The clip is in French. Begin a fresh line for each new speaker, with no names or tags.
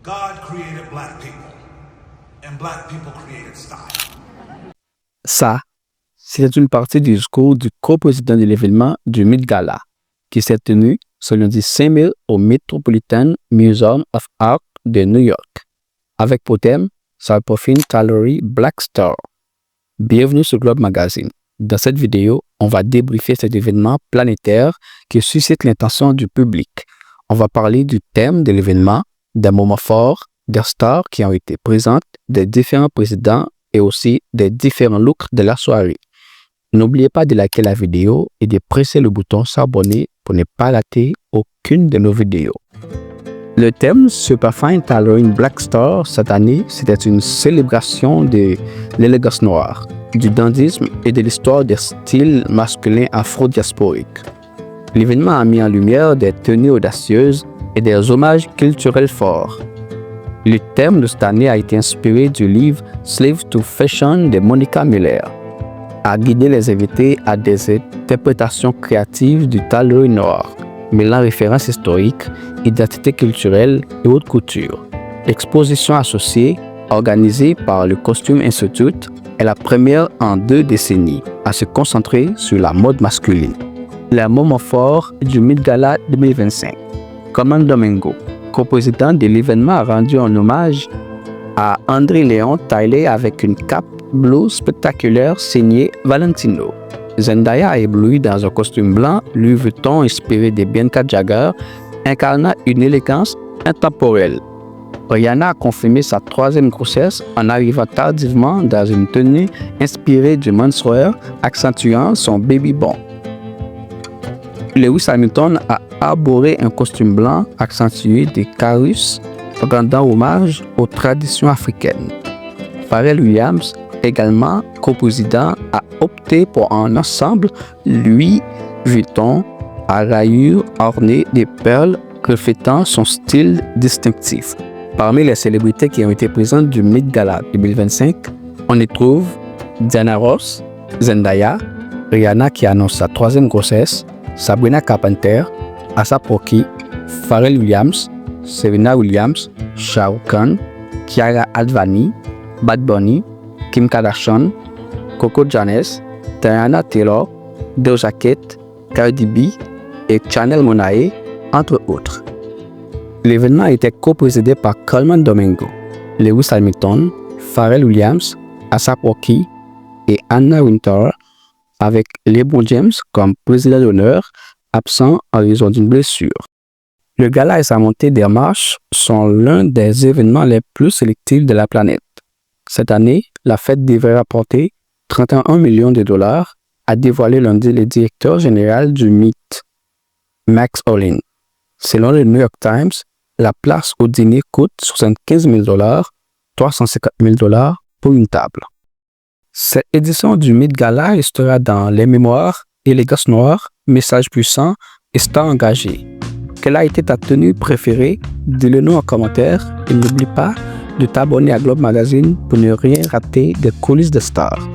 God created black people, and black people created style.
Ça, c'était une partie du discours du co-président de l'événement du Met Gala, qui s'est tenu ce lundi 5 mai au Metropolitan Museum of Art de New York, avec pour thème Salpofin Calorie Black Star. Bienvenue sur Globe Magazine. Dans cette vidéo, on va débriefer cet événement planétaire qui suscite l'intention du public. On va parler du thème de l'événement, des moments forts, des stars qui ont été présentes, des différents présidents et aussi des différents looks de la soirée. N'oubliez pas de liker la vidéo et de presser le bouton s'abonner pour ne pas rater aucune de nos vidéos. Le thème Superfine Tailoring Black Star cette année, c'était une célébration de l'élégance noire, du dandisme et de l'histoire des styles masculins afro-diasporiques. L'événement a mis en lumière des tenues audacieuses et des hommages culturels forts. Le thème de cette année a été inspiré du livre Slave to Fashion de Monica Miller, a guidé les invités à des interprétations créatives du tailoring noir, mêlant références historiques, identité culturelle et haute couture. L'exposition associée, organisée par le Costume Institute, est la première en 2 décennies à se concentrer sur la mode masculine. Les moments forts du Met Gala 2025. Colman Domingo, co-président de l'événement, a rendu un hommage à André Léon taillé avec une cape bleue spectaculaire signée Valentino. Zendaya a ébloui dans un costume blanc Louis Vuitton inspiré de Bianca Jagger, incarnant une élégance intemporelle. Rihanna a confirmé sa 3e grossesse en arrivant tardivement dans une tenue inspirée du menswear, accentuant son baby bump. Lewis Hamilton a arboré un costume blanc accentué de carus, rendant hommage aux traditions africaines. Pharrell Williams, également co-président, a opté pour un ensemble Louis Vuitton à rayures ornées de perles reflétant son style distinctif. Parmi les célébrités qui ont été présentes du Met Gala 2025, on y trouve Diana Ross, Zendaya, Rihanna qui annonce sa 3e grossesse, Sabrina Carpenter, ASAP Rocky, Pharrell Williams, Serena Williams, Shah Rukh Khan, Kiara Advani, Bad Bunny, Kim Kardashian, Coco Jones, Diana Taylor, Doja Cat, Cardi B et Chanel Monáe, entre autres. L'événement a été co-présidé par Colman Domingo, Lewis Hamilton, Pharrell Williams, ASAP Rocky et Anna Wintour, avec LeBron James comme président d'honneur, absent en raison d'une blessure. Le gala et sa montée des marches sont l'un des événements les plus sélectifs de la planète. Cette année, la fête devrait rapporter 31 millions de dollars, a dévoilé lundi le directeur général du Met, Max Olin. Selon le New York Times, la place au dîner coûte 75 000 $, 350 000 $ pour une table. Cette édition du Met Gala restera dans les mémoires, élégance noire, message puissant et star engagé. Quelle a été ta tenue préférée? Dis-le nous en commentaire et n'oublie pas de t'abonner à Globe Magazine pour ne rien rater des coulisses de stars.